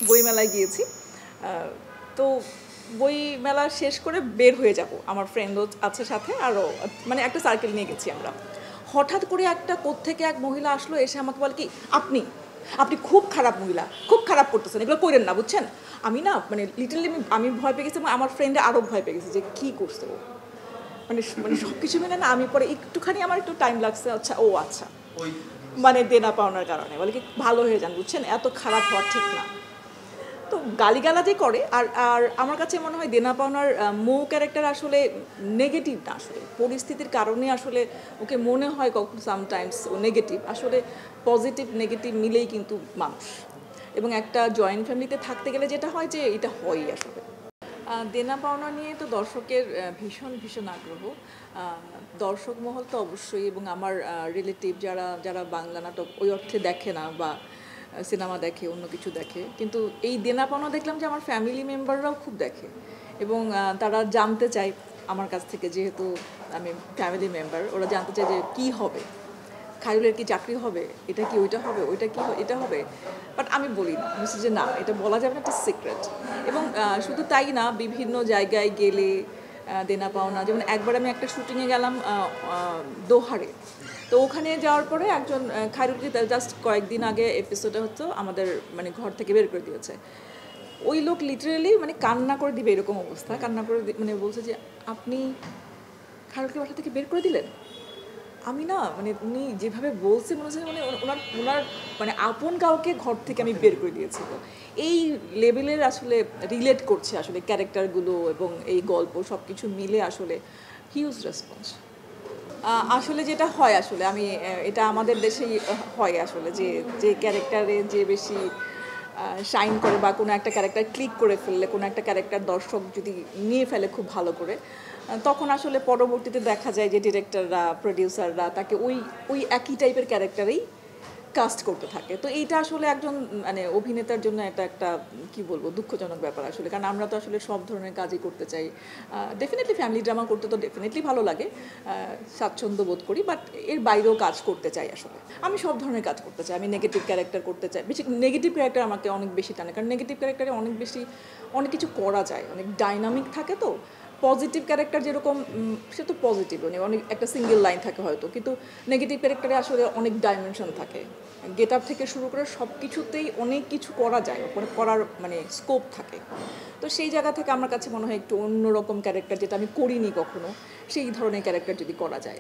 বইমেলায় গিয়েছি। তো বই মেলা শেষ করে বের হয়ে যাব, আমার ফ্রেন্ডও আছে সাথে, আরও মানে একটা সার্কেল নিয়ে গেছি আমরা। হঠাৎ করে একটা কোত্থেকে এক মহিলা আসলো, এসে আমাকে বলে কি, আপনি আপনি খুব খারাপ মহিলা, খুব খারাপ করতেছেন, এগুলো করেন না, বুঝছেন। আমি না মানে লিটারলি আমি ভয় পেয়ে গেছি, এবং আমার ফ্রেন্ডে আরও ভয় পেয়ে গেছে যে কী করছে ও। মানে মানে সব কিছু মিলে না, আমি পরে একটুখানি আমার একটু টাইম লাগছে, আচ্ছা ও আচ্ছা মানে দেনা পাওনার কারণে, বলে কি ভালো হয়ে যান, বুঝছেন, এত খারাপ হওয়া ঠিক না। তো গালিগালাজই করে। আর আর আমার কাছে মনে হয় দেনা পাওনার মৌ ক্যারেক্টার আসলে নেগেটিভ না, আসলে পরিস্থিতির কারণে আসলে ওকে মনে হয় কখন সামটাইমস ও নেগেটিভ, আসলে পজিটিভ নেগেটিভ মিলেই কিন্তু মানুষ। এবং একটা জয়েন্ট ফ্যামিলিতে থাকতে গেলে যেটা হয় যে এটা হয়ই আসলে। দেনা পাওনা নিয়ে তো দর্শকের ভীষণ ভীষণ আগ্রহ, দর্শক মহল তো অবশ্যই, এবং আমার রিলেটিভ যারা যারা বাংলা নাটক ওই অর্থে দেখে না বা সিনেমা দেখে, অন্য কিছু দেখে, কিন্তু এই দেনা পাওনা দেখলাম যে আমার ফ্যামিলি মেম্বাররাও খুব দেখে, এবং তারা জানতে চায় আমার কাছ থেকে, যেহেতু আমি ফ্যামিলি মেম্বার, ওরা জানতে চায় যে কী হবে, খায়রুলের কি চাকরি হবে, এটা কি ওইটা হবে, ওইটা কি এটা হবে। বাট আমি বলি না, বলছি যে না, এটা বলা যাবে না, একটা সিক্রেট। এবং শুধু তাই না, বিভিন্ন জায়গায় গেলে দেনা পাওনা, যেমন একবার আমি একটা শুটিংয়ে গেলাম দোহারে। তো ওখানে যাওয়ার পরে একজন খায়রুলকে জাস্ট কয়েকদিন আগে এপিসোডে হতো, আমাদের মানে ঘর থেকে বের করে দিয়েছে। ওই লোক লিটারেলি মানে কান্না করে দিবে এরকম অবস্থা, কান্না করে মানে বলছে যে আপনি খায়রুলকে বাসা থেকে বের করে দিলেন। আমি না মানে উনি যেভাবে বলছে মনে হচ্ছে মানে ওনার ওনার মানে আপন কাউকে ঘর থেকে আমি বের করে দিয়েছি। তো এই লেভেলের আসলে রিলেট করছে আসলে ক্যারেক্টারগুলো, এবং এই গল্প সব কিছু মিলে আসলে হিউজ রেসপন্স। আসলে যেটা হয়, আসলে আমি এটা আমাদের দেশেই হয় আসলে, যে যে ক্যারেক্টারে যে বেশি শাইন করে, বা কোনো একটা ক্যারেক্টার ক্লিক করে ফেললে, কোনো একটা ক্যারেক্টার দর্শক যদি নিয়ে ফেলে খুব ভালো করে, তখন আসলে পরবর্তীতে দেখা যায় যে ডিরেক্টররা, প্রডিউসাররা তাকে ওই ওই একই টাইপের ক্যারেক্টারেই কাস্ট করতে থাকে। তো এইটা আসলে একজন মানে অভিনেতার জন্য এটা একটা কি বলবো দুঃখজনক ব্যাপার আসলে, কারণ আমরা তো আসলে সব ধরনের কাজই করতে চাই। ডেফিনেটলি ফ্যামিলি ড্রামা করতে তো ডেফিনেটলি ভালো লাগে, স্বাচ্ছন্দ্য বোধ করি, বাট এর বাইরেও কাজ করতে চাই আসলে। আমি সব ধরনের কাজ করতে চাই, আমি নেগেটিভ ক্যারেক্টার করতে চাই, বেশি নেগেটিভ ক্যারেক্টার আমাকে অনেক বেশি টানে, কারণ নেগেটিভ ক্যারেক্টারে অনেক বেশি অনেক কিছু করা যায়, অনেক ডাইনামিক থাকে। তো পজিটিভ ক্যারেক্টার যেরকম সে তো পজিটিভ, মানে অনেক একটা সিঙ্গেল লাইন থাকে হয়তো, কিন্তু নেগেটিভ ক্যারেক্টারে আসলে অনেক ডাইমেনশন থাকে, গেট আপ থেকে শুরু করে সব কিছুতেই অনেক কিছু করা যায়, করার মানে স্কোপ থাকে। তো সেই জায়গা থেকে আমার কাছে মনে হয় একটু অন্যরকম ক্যারেক্টার, যেটা আমি করিনি কখনো, সেই ধরনের ক্যারেক্টার যদি করা যায়।